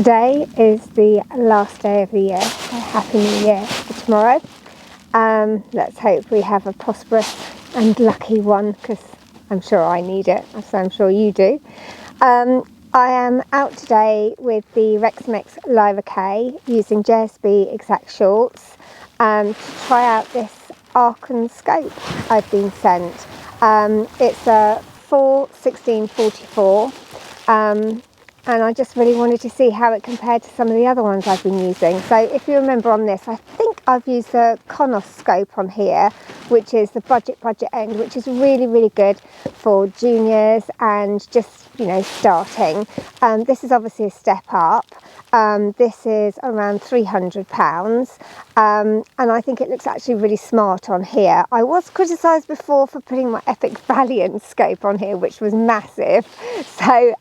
Today is the last day of the year, so Happy New Year for tomorrow. Let's hope we have a prosperous and lucky one, because I'm sure I need it, so I'm sure you do. I am out today with the Reximex Lyra-K using JSB exact shorts to try out this Arken scope I've been sent. It's a 4-16-44. And I just really wanted to see how it compared to some of the other ones I've been using. So if you remember on this, I think I've used the Konos scope on here, which is the budget end, which is really good for juniors and just, you know, starting. This is obviously a step up. This is around £300, and I think it looks actually really smart on here. I was criticised before for putting my Epic Valiant scope on here, which was massive. So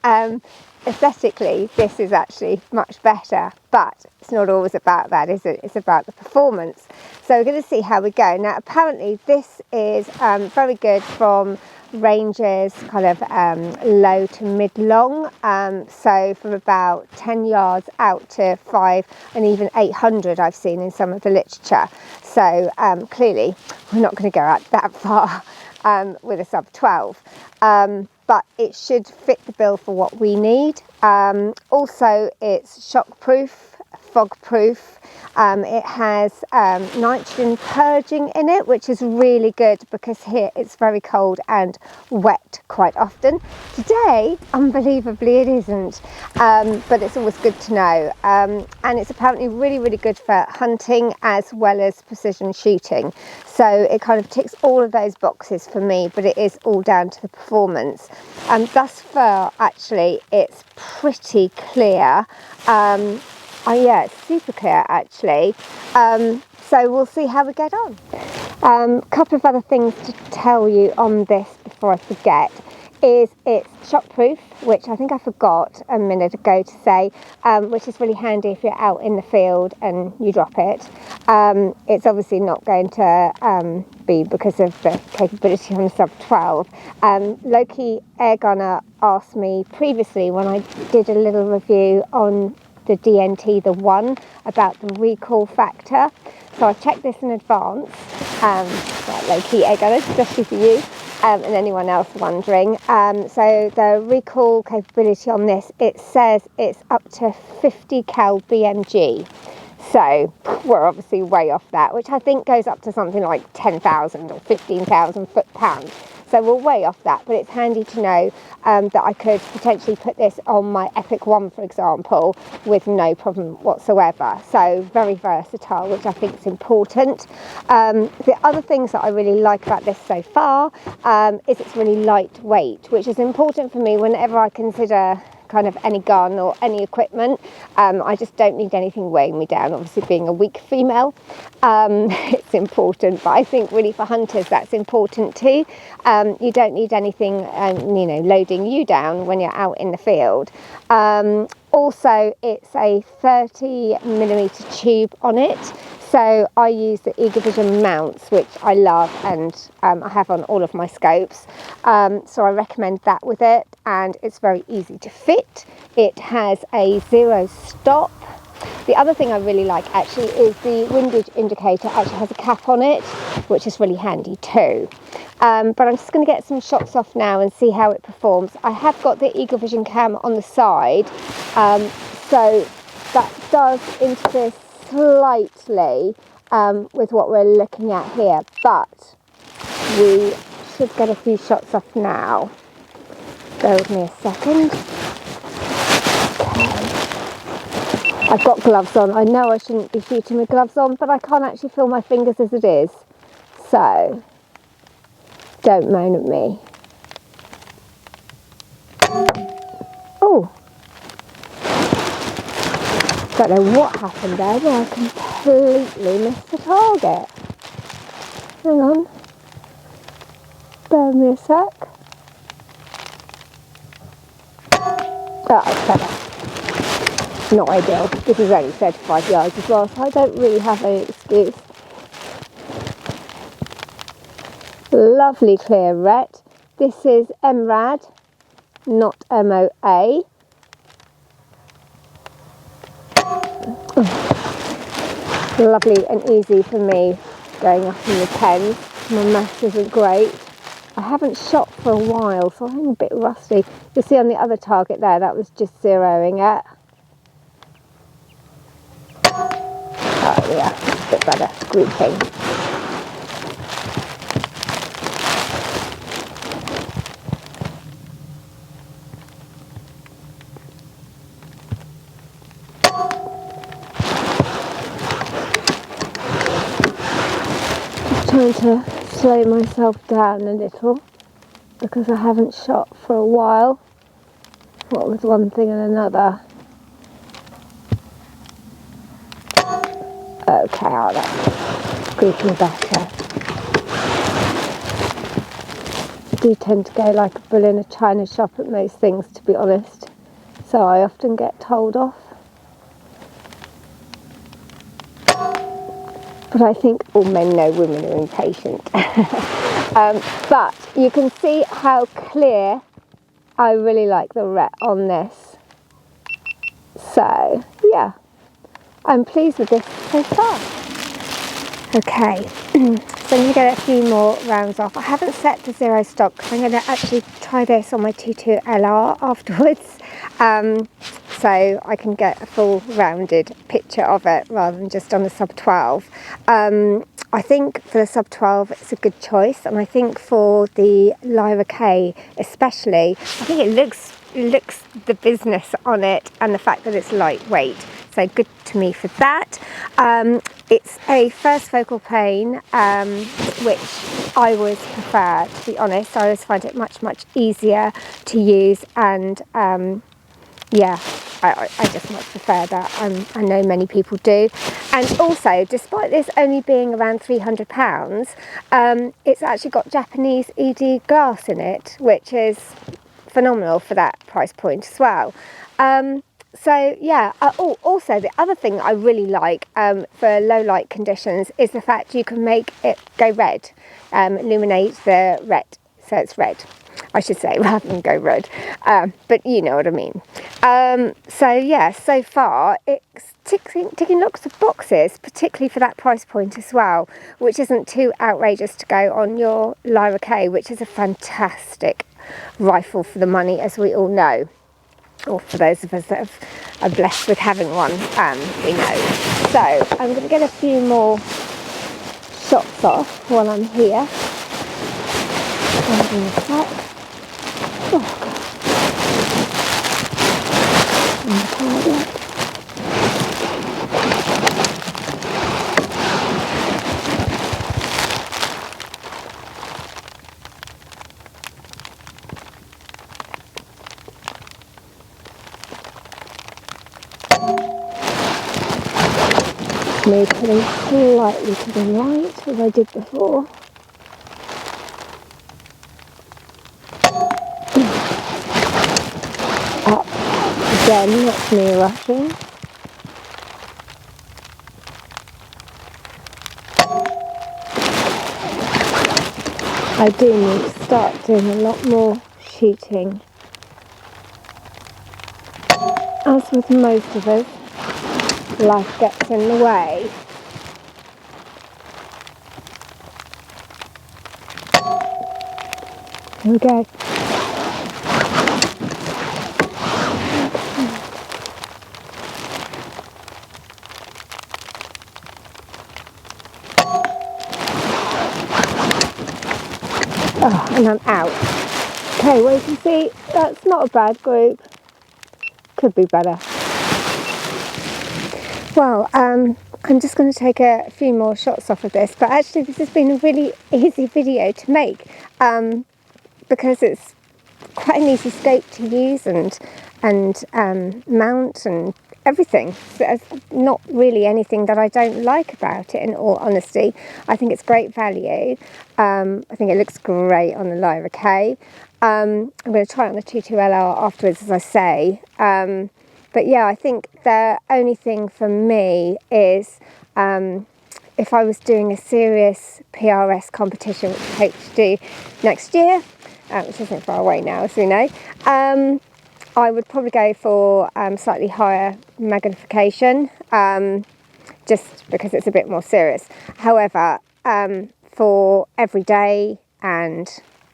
aesthetically this is actually much better, but it's not always about that, is it? It's about the performance. So we're going to see how we go. Now apparently this is very good from ranges kind of low to mid long, so from about 10 yards out to 5 and even 800 I've seen in some of the literature. So clearly we're not going to go out that far with a sub 12. But it should fit the bill for what we need. Also, it's shock proof, fog proof. It has nitrogen purging in it, which is really good because here it's very cold and wet quite often. Today, unbelievably, it isn't, but it's always good to know. And it's apparently really good for hunting as well as precision shooting. So it kind of ticks all of those boxes for me, but it is all down to the performance. Thus far, actually, it's pretty clear. Yeah, it's super clear actually. So we'll see how we get on. Couple of other things to tell you on this before I forget is it's shockproof, which I think I forgot a minute ago to say, which is really handy if you're out in the field and you drop it. It's obviously not going to be because of the capability on the sub 12. Loki Air Gunner asked me previously when I did a little review on the DNT, the 1, about the recoil factor. So I checked this in advance, Loki Air Gunner, especially for you and anyone else wondering. So the recoil capability on this, it says it's up to 50 cal BMG. So we're obviously way off that, which I think goes up to something like 10,000 or 15,000 foot-pounds. So we're way off that, but it's handy to know that I could potentially put this on my Epic 1, for example, with no problem whatsoever. So very versatile, which I think is important. The other things that I really like about this so far is it's really lightweight, which is important for me whenever I consider kind of any gun or any equipment. I just don't need anything weighing me down. Obviously being a weak female, it's important, but I think really for hunters that's important too. You don't need anything you know, loading you down when you're out in the field. Also it's a 30mm tube on it. So I use the Eagle Vision mounts, which I love, and I have on all of my scopes. So I recommend that with it, and it's very easy to fit. It has a 0 stop. The other thing I really like actually is the windage indicator actually has a cap on it, which is really handy too. But I'm just going to get some shots off now and see how it performs. I have got the Eagle Vision cam on the side, so that does interfere slightly with what we're looking at here, but we should get a few shots off now. Bear with me a second. Okay. I've got gloves on. I know I shouldn't be shooting with gloves on, but I can't actually feel my fingers as it is, so don't moan at me. Oh, don't know what happened there, but I completely missed the target. Hang on. Bear with me a sec. Oh, that's better. Not ideal. This is only 35 yards as well, so I don't really have any excuse. Lovely clear ret. This is MRAD, not MOA. lovely and easy for me going up in the 10s. My maths isn't great. I haven't shot for a while, so I'm a bit rusty. You'll see on the other target there, that was just zeroing it. Oh yeah, a bit better, grouping. Just trying to slow myself down a little because I haven't shot for a while. What with one thing and another. Okay, oh, that's grouping better. I do tend to go like a bull in a china shop at most things, to be honest, so I often get told off. But I think all men know women are impatient. But you can see how clear I really like the ret on this. So yeah, I'm pleased with this so far. Okay, so I'm going to get a few more rounds off. I haven't set to zero stock because I'm going to actually try this on my 22 LR afterwards, so I can get a full rounded picture of it rather than just on the sub 12. I think for the sub 12 it's a good choice, and I think for the Lyra-K especially, I think it looks the business on it and the fact that it's lightweight. So good to me for that. It's a first focal plane, which I always prefer, to be honest. I always find it much easier to use, and yeah, I just much prefer that. I know many people do. And also, despite this only being around £300, it's actually got Japanese ED glass in it, which is phenomenal for that price point as well. So yeah, also the other thing I really like for low light conditions is the fact you can make it go red, illuminate the red, so it's red, I should say, rather than go red, but you know what I mean. So yeah, so far it's ticking lots of boxes, particularly for that price point as well, which isn't too outrageous to go on your Lyra-K, which is a fantastic rifle for the money, as we all know. Or for those of us that are blessed with having one, we know. So I'm going to get a few more shots off while I'm here. Me putting slightly to the right as I did before. Up again, that's me rushing. I do need to start doing a lot more shooting. As with most of us, life gets in the way. Here we go. Oh, and I'm out. Okay, well you can see that's not a bad group. Could be better. Well, I'm just going to take a few more shots off of this, but actually this has been a really easy video to make, because it's quite an easy scope to use and mount and everything. So there's not really anything that I don't like about it, in all honesty. I think it's great value. I think it looks great on the Lyra-K. I'm going to try it on the 22LR afterwards, as I say. But yeah, I think the only thing for me is if I was doing a serious PRS competition, which I hope to do next year, which isn't far away now, as we know, I would probably go for slightly higher magnification. just because it's a bit more serious. However, for every day and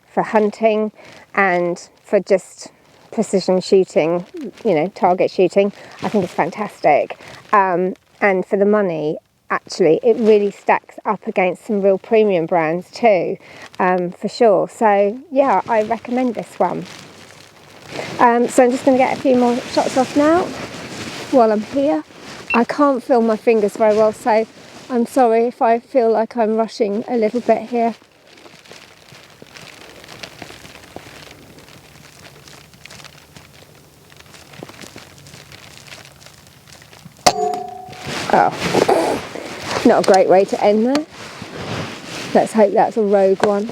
for hunting and for just precision shooting, you know, target shooting, I think it's fantastic. And for the money, actually, it really stacks up against some real premium brands too, for sure. So yeah, I recommend this one. So I'm just going to get a few more shots off now while I'm here. I can't feel my fingers very well, so I'm sorry if I feel like I'm rushing a little bit here. Oh, not a great way to end there. Let's hope that's a rogue one.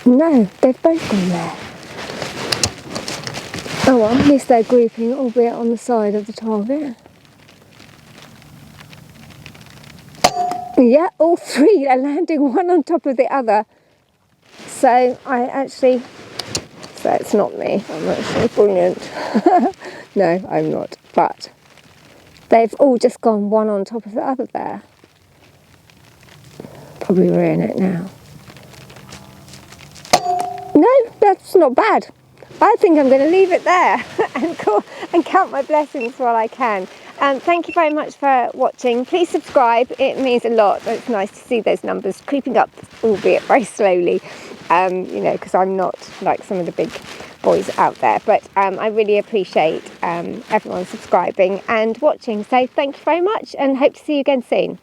No, they've both gone there. Oh well, at least they're grouping, albeit on the side of the target. Yeah, all three are landing one on top of the other. So so it's not me. I'm actually brilliant. No, I'm not. But they've all just gone one on top of the other there. Probably ruin it now. No, that's not bad. I think I'm going to leave it there and count my blessings while I can. Thank you very much for watching. Please subscribe. It means a lot. It's nice to see those numbers creeping up, albeit very slowly, you know, because I'm not like some of the big boys out there. But I really appreciate everyone subscribing and watching. So thank you very much and hope to see you again soon.